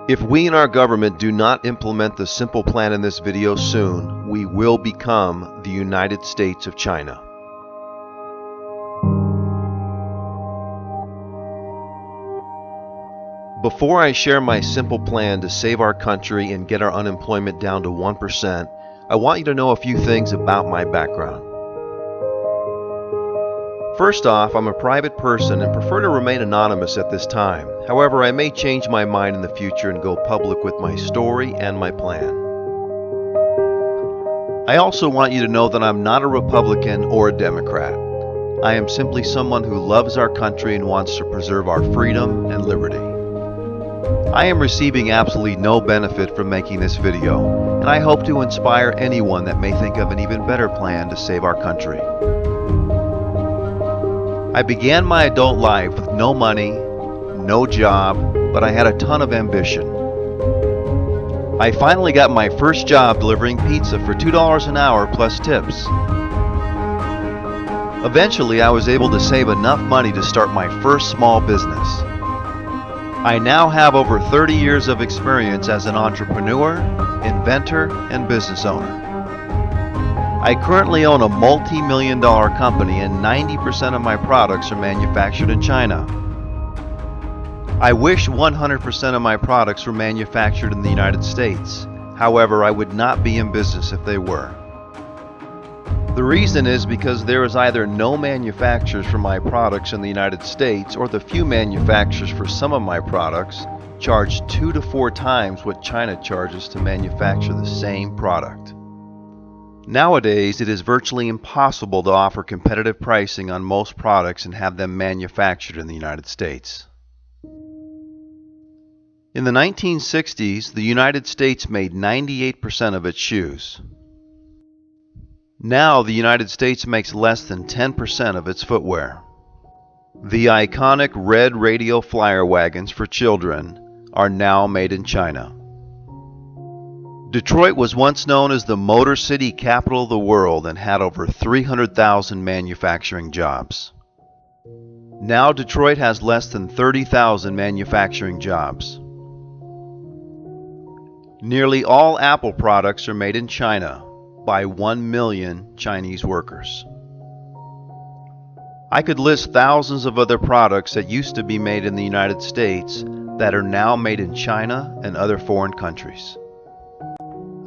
If we and our government do not implement the simple plan in this video soon, we will become the United States of China. Before I share my simple plan to save our country and get our unemployment down to 1%, I want you to know a few things about my background. First off, I'm a private person and prefer to remain anonymous at this time. However, I may change my mind in the future and go public with my story and my plan. I also want you to know that I'm not a Republican or a Democrat. I am simply someone who loves our country and wants to preserve our freedom and liberty. I am receiving absolutely no benefit from making this video, and I hope to inspire anyone that may think of an even better plan to save our country. I began my adult life with no money, no job, but I had a ton of ambition. I finally got my first job delivering pizza for $2 an hour plus tips. Eventually, I was able to save enough money to start my first small business. I now have over 30 years of experience as an entrepreneur, inventor, and business owner. I currently own a multi-million-dollar company and 90% of my products are manufactured in China. I wish 100% of my products were manufactured in the United States. However, I would not be in business if they were. The reason is because there is either no manufacturers for my products in the United States, or the few manufacturers for some of my products charge 2 to 4 times what China charges to manufacture the same product. Nowadays, it is virtually impossible to offer competitive pricing on most products and have them manufactured in the United States. In the 1960s, the United States made 98% of its shoes. Now, the United States makes less than 10% of its footwear. The iconic red radio flyer wagons for children are now made in China. Detroit was once known as the Motor City capital of the world and had over 300,000 manufacturing jobs. Now Detroit has less than 30,000 manufacturing jobs. Nearly all Apple products are made in China by 1 million Chinese workers. I could list thousands of other products that used to be made in the United States that are now made in China and other foreign countries.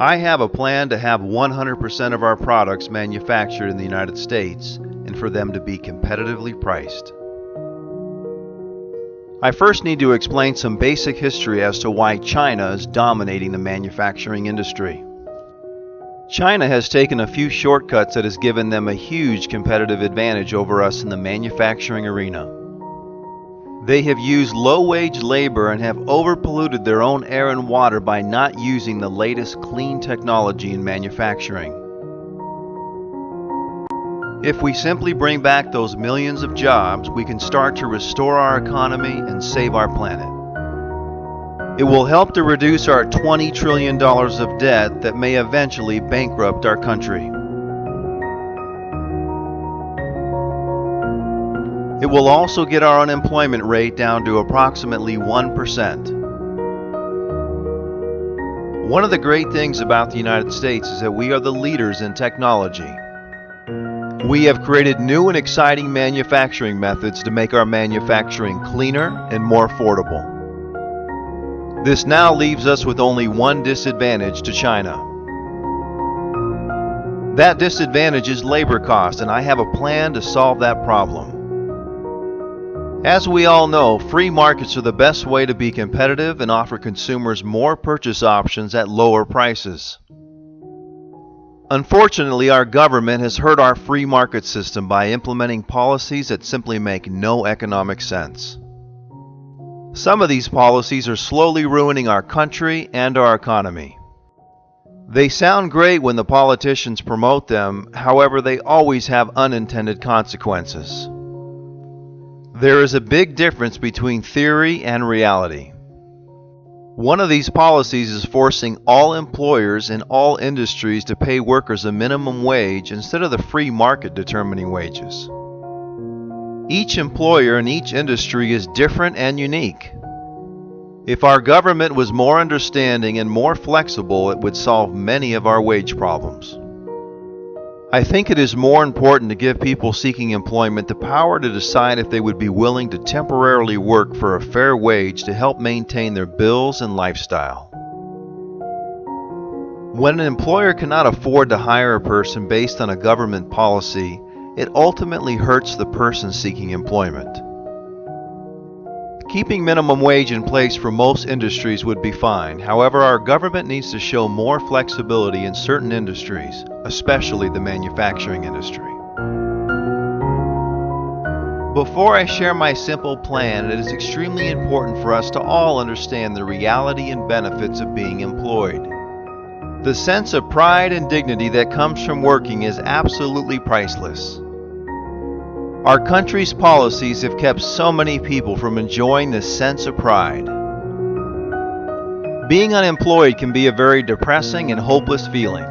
I have a plan to have 100% of our products manufactured in the United States and for them to be competitively priced. I first need to explain some basic history as to why China is dominating the manufacturing industry. China has taken a few shortcuts that has given them a huge competitive advantage over us in the manufacturing arena. They have used low-wage labor and have overpolluted their own air and water by not using the latest clean technology in manufacturing. If we simply bring back those millions of jobs, we can start to restore our economy and save our planet. It will help to reduce our $20 trillion of debt that may eventually bankrupt our country. It will also get our unemployment rate down to approximately 1%. One of the great things about the United States is that we are the leaders in technology. We have created new and exciting manufacturing methods to make our manufacturing cleaner and more affordable. This now leaves us with only one disadvantage to China. That disadvantage is labor cost, and I have a plan to solve that problem. As we all know, free markets are the best way to be competitive and offer consumers more purchase options at lower prices. Unfortunately, our government has hurt our free market system by implementing policies that simply make no economic sense. Some of these policies are slowly ruining our country and our economy. They sound great when the politicians promote them, however, they always have unintended consequences. There is a big difference between theory and reality. One of these policies is forcing all employers in all industries to pay workers a minimum wage instead of the free market determining wages. Each employer in each industry is different and unique. If our government was more understanding and more flexible, it would solve many of our wage problems. I think it is more important to give people seeking employment the power to decide if they would be willing to temporarily work for a fair wage to help maintain their bills and lifestyle. When an employer cannot afford to hire a person based on a government policy, it ultimately hurts the person seeking employment. Keeping minimum wage in place for most industries would be fine. However, our government needs to show more flexibility in certain industries, especially the manufacturing industry. Before I share my simple plan, it is extremely important for us to all understand the reality and benefits of being employed. The sense of pride and dignity that comes from working is absolutely priceless. Our country's policies have kept so many people from enjoying this sense of pride. Being unemployed can be a very depressing and hopeless feeling.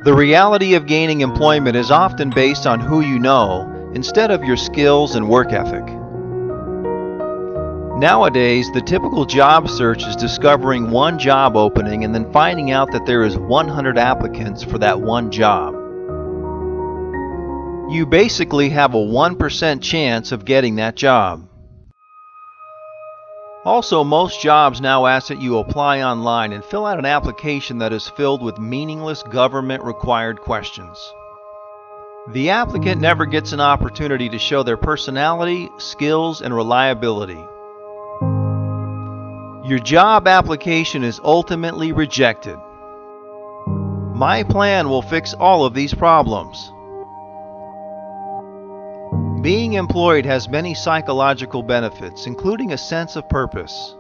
The reality of gaining employment is often based on who you know instead of your skills and work ethic. Nowadays, the typical job search is discovering one job opening and then finding out that there is 100 applicants for that one job. You basically have a 1% chance of getting that job. Also, most jobs now ask that you apply online and fill out an application that is filled with meaningless government-required questions. The applicant never gets an opportunity to show their personality, skills, and reliability. Your job application is ultimately rejected. My plan will fix all of these problems. Being employed has many psychological benefits, including a sense of purpose.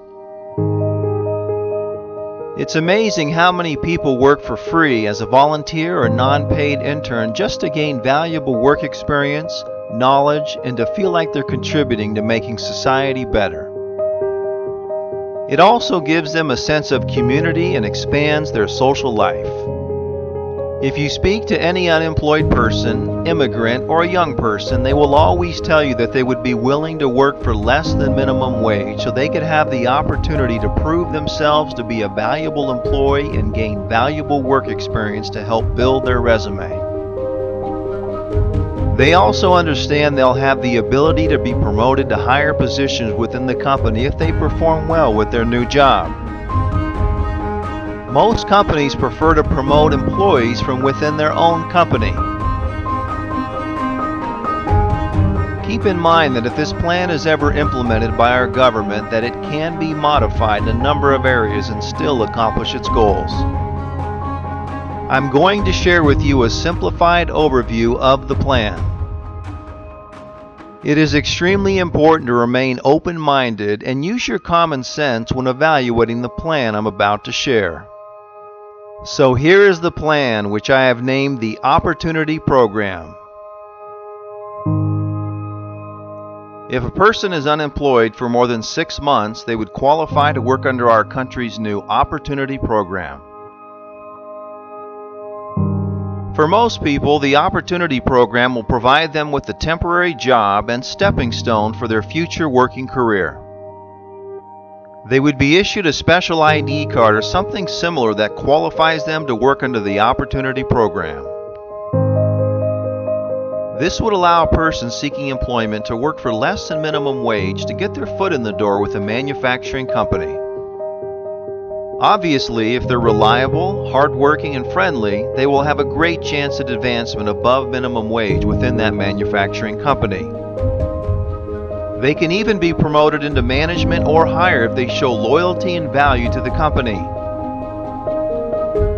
It's amazing how many people work for free as a volunteer or non-paid intern just to gain valuable work experience, knowledge, and to feel like they're contributing to making society better. It also gives them a sense of community and expands their social life. If you speak to any unemployed person, immigrant, or a young person, they will always tell you that they would be willing to work for less than minimum wage so they could have the opportunity to prove themselves to be a valuable employee and gain valuable work experience to help build their resume. They also understand they'll have the ability to be promoted to higher positions within the company if they perform well with their new job. Most companies prefer to promote employees from within their own company. Keep in mind that if this plan is ever implemented by our government, that it can be modified in a number of areas and still accomplish its goals. I'm going to share with you a simplified overview of the plan. It is extremely important to remain open-minded and use your common sense when evaluating the plan I'm about to share. So here is the plan, which I have named the Opportunity Program. If a person is unemployed for more than 6 months, they would qualify to work under our country's new Opportunity Program. For most people, the Opportunity Program will provide them with a temporary job and stepping stone for their future working career. They would be issued a special ID card or something similar that qualifies them to work under the Opportunity Program. This would allow a person seeking employment to work for less than minimum wage to get their foot in the door with a manufacturing company. Obviously, if they're reliable, hardworking, and friendly, they will have a great chance at advancement above minimum wage within that manufacturing company. They can even be promoted into management or higher if they show loyalty and value to the company.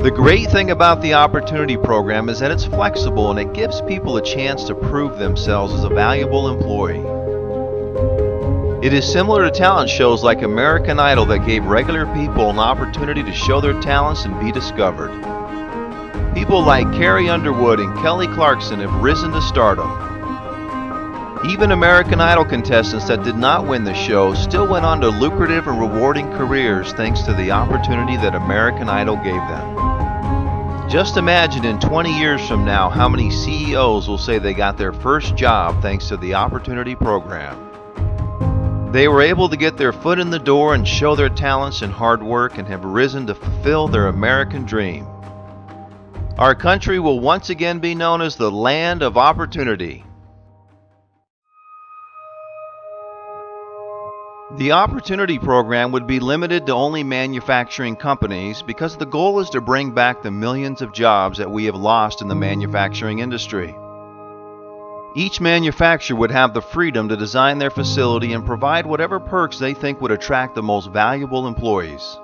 The great thing about the Opportunity Program is that it's flexible and it gives people a chance to prove themselves as a valuable employee. It is similar to talent shows like American Idol that gave regular people an opportunity to show their talents and be discovered. People like Carrie Underwood and Kelly Clarkson have risen to stardom. Even American Idol contestants that did not win the show still went on to lucrative and rewarding careers thanks to the opportunity that American Idol gave them. Just imagine in 20 years from now how many CEOs will say they got their first job thanks to the Opportunity Program. They were able to get their foot in the door and show their talents and hard work and have risen to fulfill their American dream. Our country will once again be known as the land of opportunity. The Opportunity Program would be limited to only manufacturing companies because the goal is to bring back the millions of jobs that we have lost in the manufacturing industry. Each manufacturer would have the freedom to design their facility and provide whatever perks they think would attract the most valuable employees.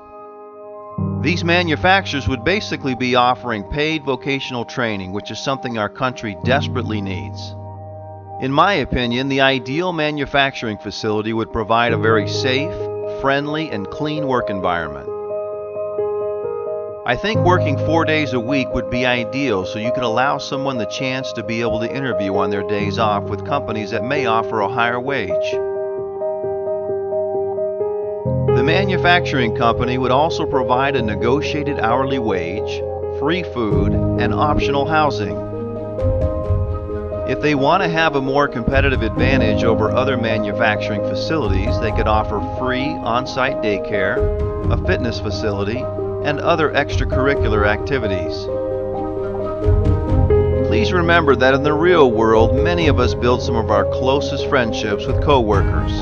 These manufacturers would basically be offering paid vocational training, which is something our country desperately needs. In my opinion, the ideal manufacturing facility would provide a very safe, friendly, and clean work environment. I think working 4 days a week would be ideal so you could allow someone the chance to be able to interview on their days off with companies that may offer a higher wage. The manufacturing company would also provide a negotiated hourly wage, free food, and optional housing. If they want to have a more competitive advantage over other manufacturing facilities, they could offer free on-site daycare, a fitness facility, and other extracurricular activities. Please remember that in the real world, many of us build some of our closest friendships with coworkers.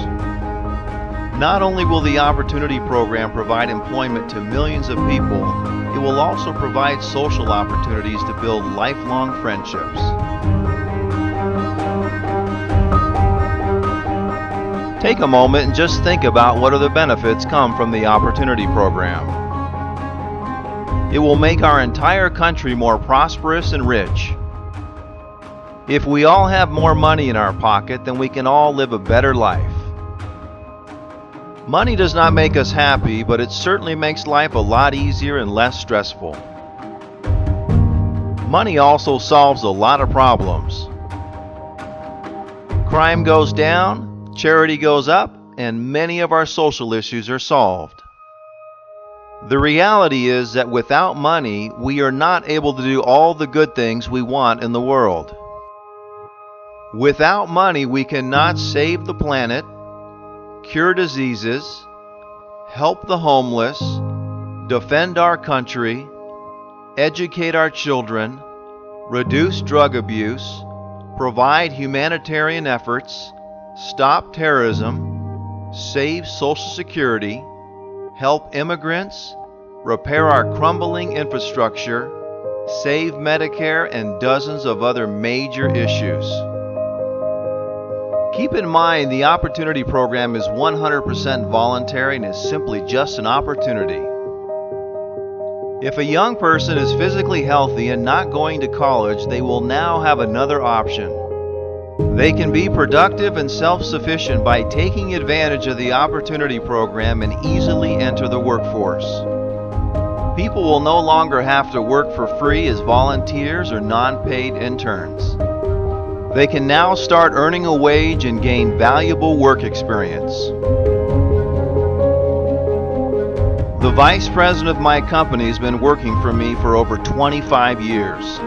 Not only will the Opportunity Program provide employment to millions of people, it will also provide social opportunities to build lifelong friendships. Take a moment and just think about what other benefits come from the Opportunity Program. It will make our entire country more prosperous and rich. If we all have more money in our pocket, then we can all live a better life. Money does not make us happy, but it certainly makes life a lot easier and less stressful. Money also solves a lot of problems. Crime goes down, charity goes up, and many of our social issues are solved. The reality is that without money, we are not able to do all the good things we want in the world. Without money, we cannot save the planet, cure diseases, help the homeless, defend our country, educate our children, reduce drug abuse, provide humanitarian efforts, stop terrorism, save Social Security, help immigrants, repair our crumbling infrastructure, save Medicare, and dozens of other major issues. Keep in mind, the Opportunity Program is 100% voluntary and is simply just an opportunity. If a young person is physically healthy and not going to college, they will now have another option. They can be productive and self-sufficient by taking advantage of the Opportunity Program and easily enter the workforce. People will no longer have to work for free as volunteers or non-paid interns. They can now start earning a wage and gain valuable work experience. The vice president of my company has been working for me for over 25 years.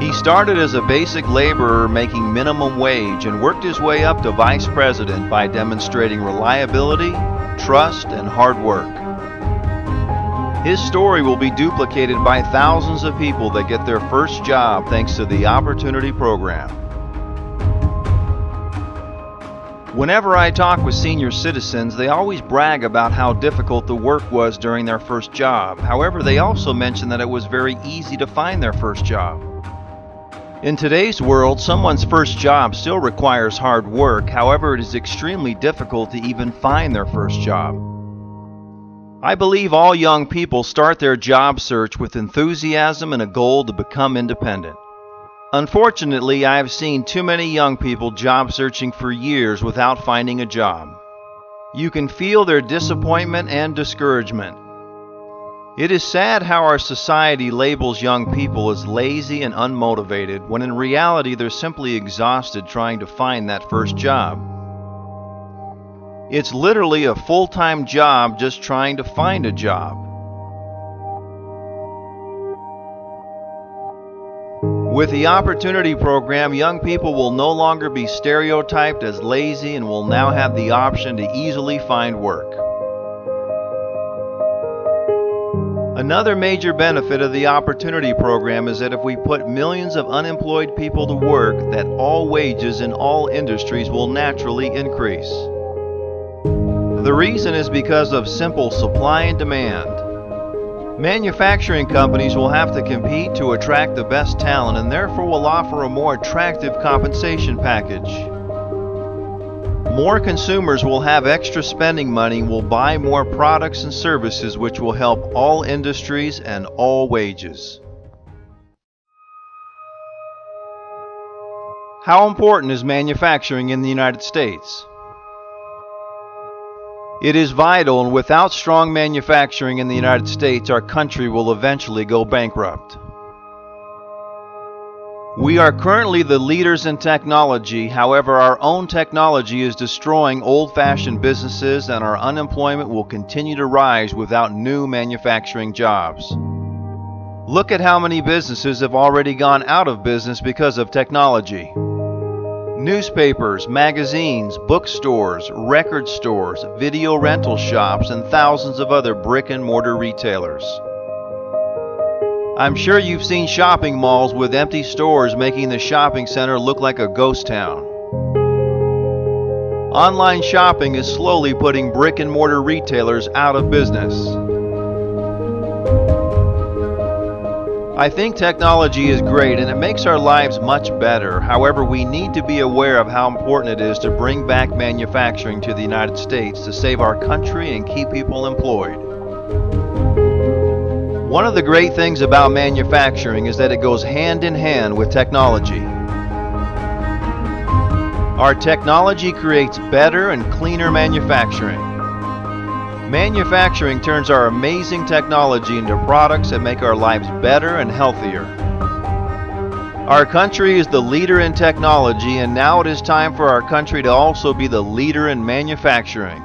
He started as a basic laborer making minimum wage and worked his way up to vice president by demonstrating reliability, trust, and hard work. His story will be duplicated by thousands of people that get their first job thanks to the Opportunity Program. Whenever I talk with senior citizens, they always brag about how difficult the work was during their first job. However, they also mention that it was very easy to find their first job. In today's world, someone's first job still requires hard work. However, it is extremely difficult to even find their first job. I believe all young people start their job search with enthusiasm and a goal to become independent. Unfortunately, I have seen too many young people job searching for years without finding a job. You can feel their disappointment and discouragement. It is sad how our society labels young people as lazy and unmotivated, when in reality they're simply exhausted trying to find that first job. It's literally a full-time job just trying to find a job. With the Opportunity Program, young people will no longer be stereotyped as lazy and will now have the option to easily find work. Another major benefit of the Opportunity Program is that if we put millions of unemployed people to work, that all wages in all industries will naturally increase. The reason is because of simple supply and demand. Manufacturing companies will have to compete to attract the best talent and therefore will offer a more attractive compensation package. More consumers will have extra spending money and will buy more products and services, which will help all industries and all wages. How important is manufacturing in the United States? It is vital, and without strong manufacturing in the United States, our country will eventually go bankrupt. We are currently the leaders in technology. However, our own technology is destroying old-fashioned businesses, and our unemployment will continue to rise without new manufacturing jobs. Look at how many businesses have already gone out of business because of technology. Newspapers, magazines, bookstores, record stores, video rental shops, and thousands of other brick-and-mortar retailers. I'm sure you've seen shopping malls with empty stores making the shopping center look like a ghost town. Online shopping is slowly putting brick-and-mortar retailers out of business. I think technology is great and it makes our lives much better. However, we need to be aware of how important it is to bring back manufacturing to the United States to save our country and keep people employed. One of the great things about manufacturing is that it goes hand in hand with technology. Our technology creates better and cleaner manufacturing. Manufacturing turns our amazing technology into products that make our lives better and healthier. Our country is the leader in technology, and now it is time for our country to also be the leader in manufacturing.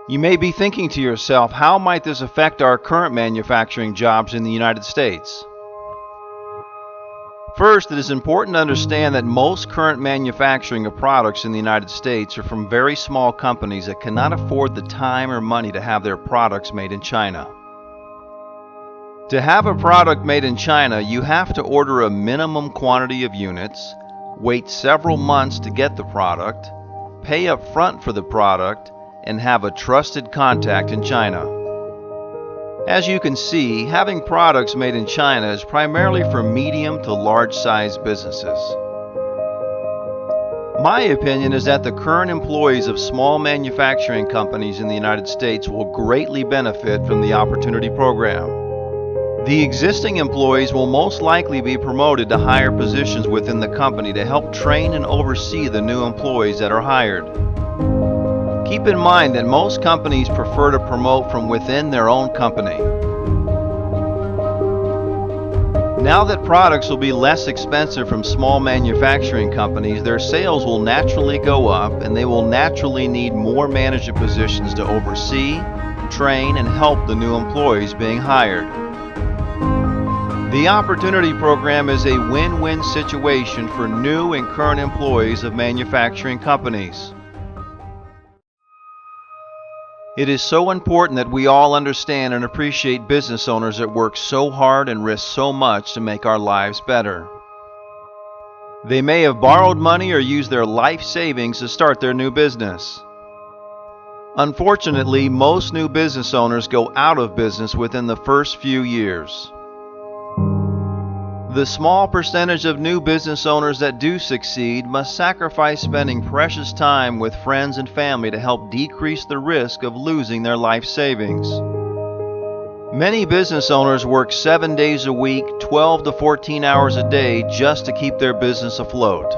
You may be thinking to yourself, how might this affect our current manufacturing jobs in the United States? First, it is important to understand that most current manufacturing of products in the United States are from very small companies that cannot afford the time or money to have their products made in China. To have a product made in China, you have to order a minimum quantity of units, wait several months to get the product, pay up front for the product, and have a trusted contact in China. As you can see, having products made in China is primarily for medium to large-sized businesses. My opinion is that the current employees of small manufacturing companies in the United States will greatly benefit from the Opportunity Program. The existing employees will most likely be promoted to higher positions within the company to help train and oversee the new employees that are hired. Keep in mind that most companies prefer to promote from within their own company. Now that products will be less expensive from small manufacturing companies, their sales will naturally go up and they will naturally need more management positions to oversee, train, and help the new employees being hired. The Opportunity Program is a win-win situation for new and current employees of manufacturing companies. It is so important that we all understand and appreciate business owners that work so hard and risk so much to make our lives better. They may have borrowed money or used their life savings to start their new business. Unfortunately, most new business owners go out of business within the first few years. The small percentage of new business owners that do succeed must sacrifice spending precious time with friends and family to help decrease the risk of losing their life savings. Many business owners work 7 days a week, 12 to 14 hours a day just to keep their business afloat.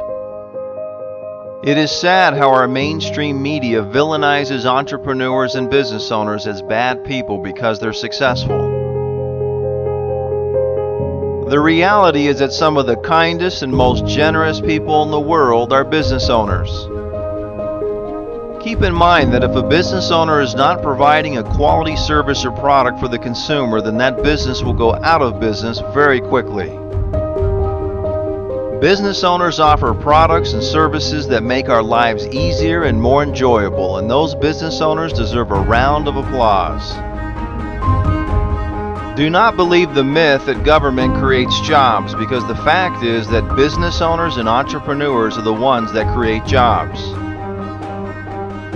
It is sad how our mainstream media villainizes entrepreneurs and business owners as bad people because they're successful. The reality is that some of the kindest and most generous people in the world are business owners. Keep in mind that if a business owner is not providing a quality service or product for the consumer, then that business will go out of business very quickly. Business owners offer products and services that make our lives easier and more enjoyable, and those business owners deserve a round of applause. Do not believe the myth that government creates jobs, because the fact is that business owners and entrepreneurs are the ones that create jobs.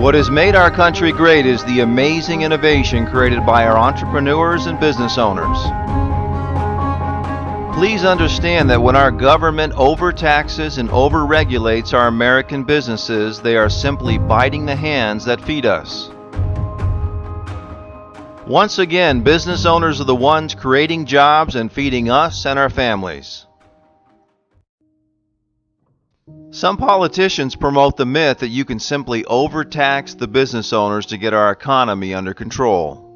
What has made our country great is the amazing innovation created by our entrepreneurs and business owners. Please understand that when our government overtaxes and overregulates our American businesses, they are simply biting the hands that feed us. Once again, business owners are the ones creating jobs and feeding us and our families. Some politicians promote the myth that you can simply overtax the business owners to get our economy under control.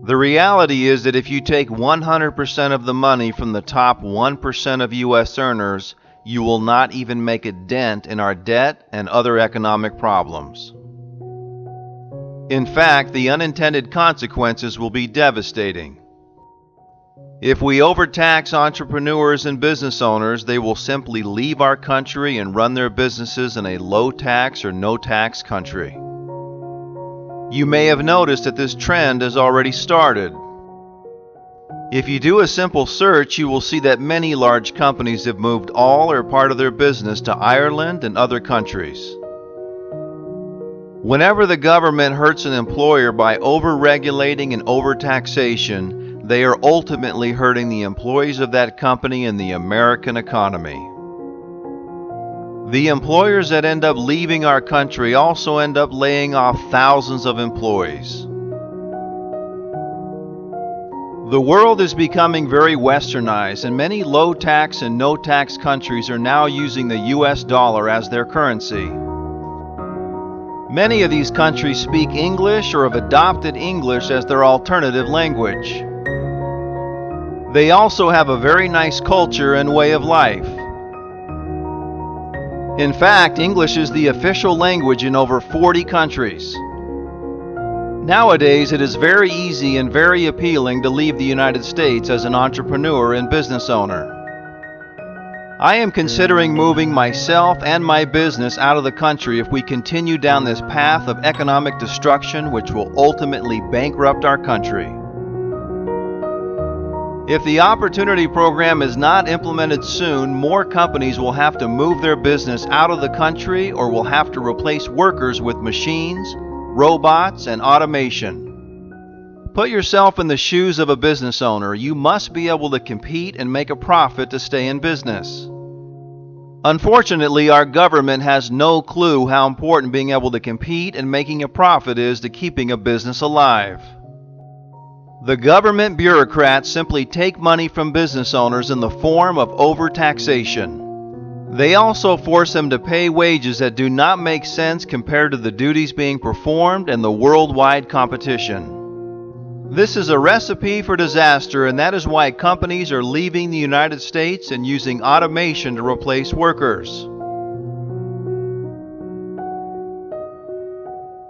The reality is that if you take 100% of the money from the top 1% of U.S. earners, you will not even make a dent in our debt and other economic problems. In fact, the unintended consequences will be devastating. If we overtax entrepreneurs and business owners, they will simply leave our country and run their businesses in a low-tax or no-tax country. You may have noticed that this trend has already started. If you do a simple search, you will see that many large companies have moved all or part of their business to Ireland and other countries. Whenever the government hurts an employer by over-regulating and over-taxation, they are ultimately hurting the employees of that company and the American economy. The employers that end up leaving our country also end up laying off thousands of employees. The world is becoming very westernized, and many low-tax and no-tax countries are now using the US dollar as their currency. Many of these countries speak English or have adopted English as their alternative language. They also have a very nice culture and way of life. In fact, English is the official language in over 40 countries. Nowadays, it is very easy and very appealing to leave the United States as an entrepreneur and business owner. I am considering moving myself and my business out of the country if we continue down this path of economic destruction, which will ultimately bankrupt our country. If the Opportunity Program is not implemented soon, more companies will have to move their business out of the country or will have to replace workers with machines, robots, and automation. Put yourself in the shoes of a business owner. You must be able to compete and make a profit to stay in business. Unfortunately, our government has no clue how important being able to compete and making a profit is to keeping a business alive. The government bureaucrats simply take money from business owners in the form of overtaxation. They also force them to pay wages that do not make sense compared to the duties being performed and the worldwide competition. This is a recipe for disaster, and that is why companies are leaving the United States and using automation to replace workers.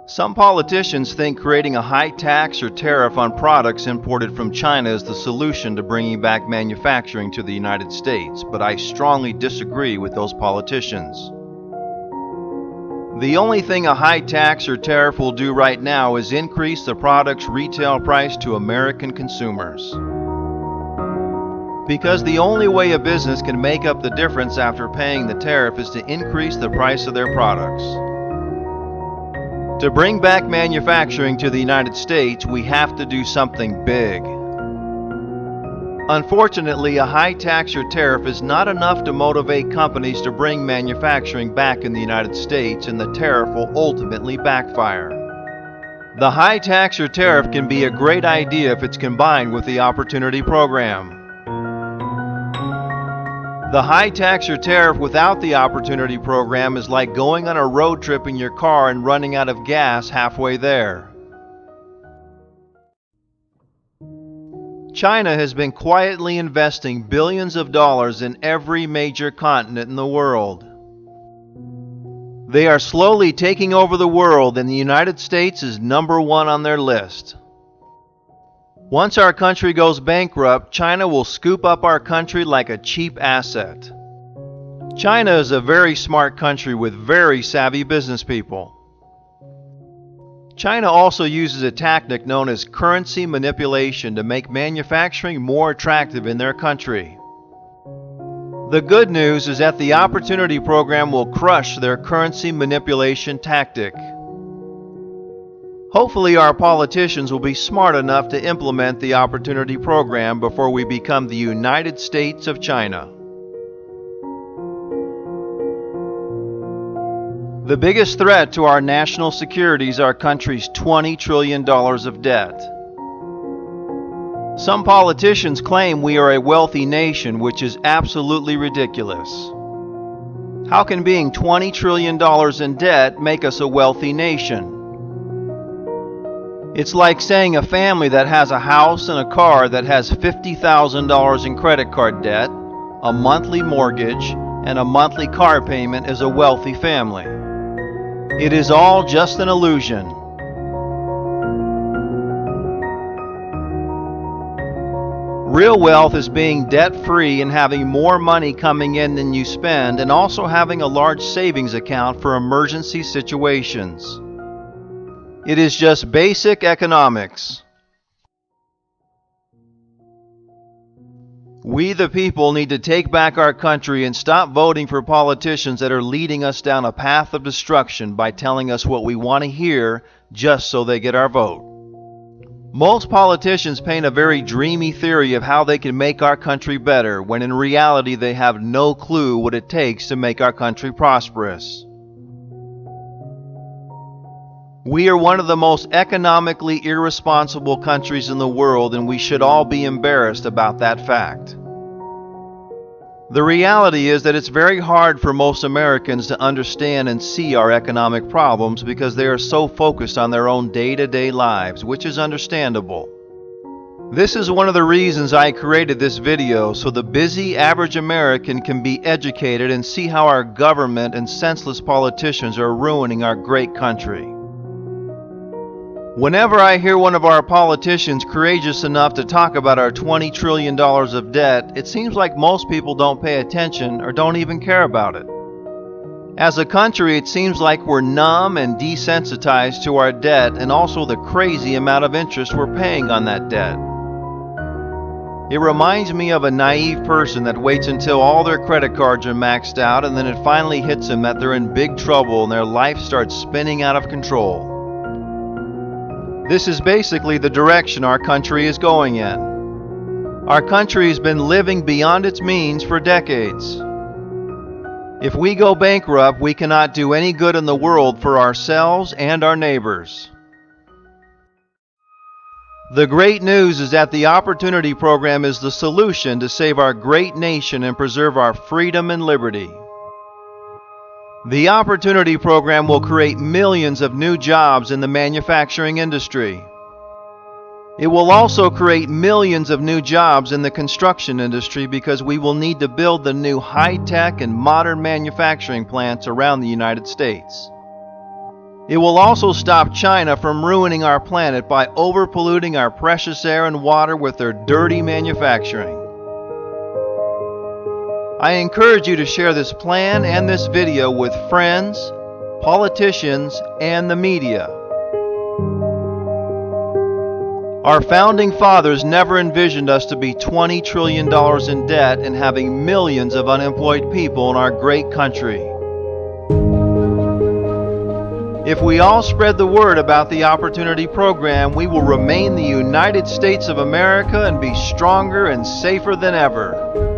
Some politicians think creating a high tax or tariff on products imported from China is the solution to bringing back manufacturing to the United States, but I strongly disagree with those politicians. The only thing a high tax or tariff will do right now is increase the product's retail price to American consumers. Because the only way a business can make up the difference after paying the tariff is to increase the price of their products. To bring back manufacturing to the United States, we have to do something big. Unfortunately, a high tax or tariff is not enough to motivate companies to bring manufacturing back in the United States, and the tariff will ultimately backfire. The high tax or tariff can be a great idea if it's combined with the Opportunity Program. The high tax or tariff without the Opportunity Program is like going on a road trip in your car and running out of gas halfway there. China has been quietly investing billions of dollars in every major continent in the world. They are slowly taking over the world, and the United States is #1 on their list. Once our country goes bankrupt, China will scoop up our country like a cheap asset. China is a very smart country with very savvy business people. China also uses a tactic known as currency manipulation to make manufacturing more attractive in their country. The good news is that the Opportunity Program will crush their currency manipulation tactic. Hopefully our politicians will be smart enough to implement the Opportunity Program before we become the United States of China. The biggest threat to our national security is our country's $20 trillion of debt. Some politicians claim we are a wealthy nation, which is absolutely ridiculous. How can being $20 trillion in debt make us a wealthy nation? It's like saying a family that has a house and a car that has $50,000 in credit card debt, a monthly mortgage, and a monthly car payment is a wealthy family. It is all just an illusion. Real wealth is being debt-free and having more money coming in than you spend, and also having a large savings account for emergency situations. It is just basic economics. We the people need to take back our country and stop voting for politicians that are leading us down a path of destruction by telling us what we want to hear just so they get our vote. Most politicians paint a very dreamy theory of how they can make our country better, when in reality they have no clue what it takes to make our country prosperous. We are one of the most economically irresponsible countries in the world, and we should all be embarrassed about that fact. The reality is that it's very hard for most Americans to understand and see our economic problems because they are so focused on their own day-to-day lives, which is understandable. This is one of the reasons I created this video, so the busy average American can be educated and see how our government and senseless politicians are ruining our great country. Whenever I hear one of our politicians courageous enough to talk about our $20 trillion of debt, it seems like most people don't pay attention or don't even care about it. As a country, it seems like we're numb and desensitized to our debt and also the crazy amount of interest we're paying on that debt. It reminds me of a naive person that waits until all their credit cards are maxed out, and then it finally hits them that they're in big trouble and their life starts spinning out of control. This is basically the direction our country is going in. Our country has been living beyond its means for decades. If we go bankrupt, we cannot do any good in the world for ourselves and our neighbors. The great news is that the Opportunity Program is the solution to save our great nation and preserve our freedom and liberty. The Opportunity Program will create millions of new jobs in the manufacturing industry. It will also create millions of new jobs in the construction industry because we will need to build the new high-tech and modern manufacturing plants around the United States. It will also stop China from ruining our planet by overpolluting our precious air and water with their dirty manufacturing. I encourage you to share this plan and this video with friends, politicians, and the media. Our founding fathers never envisioned us to be $20 trillion in debt and having millions of unemployed people in our great country. If we all spread the word about the Opportunity Program, we will remain the United States of America and be stronger and safer than ever.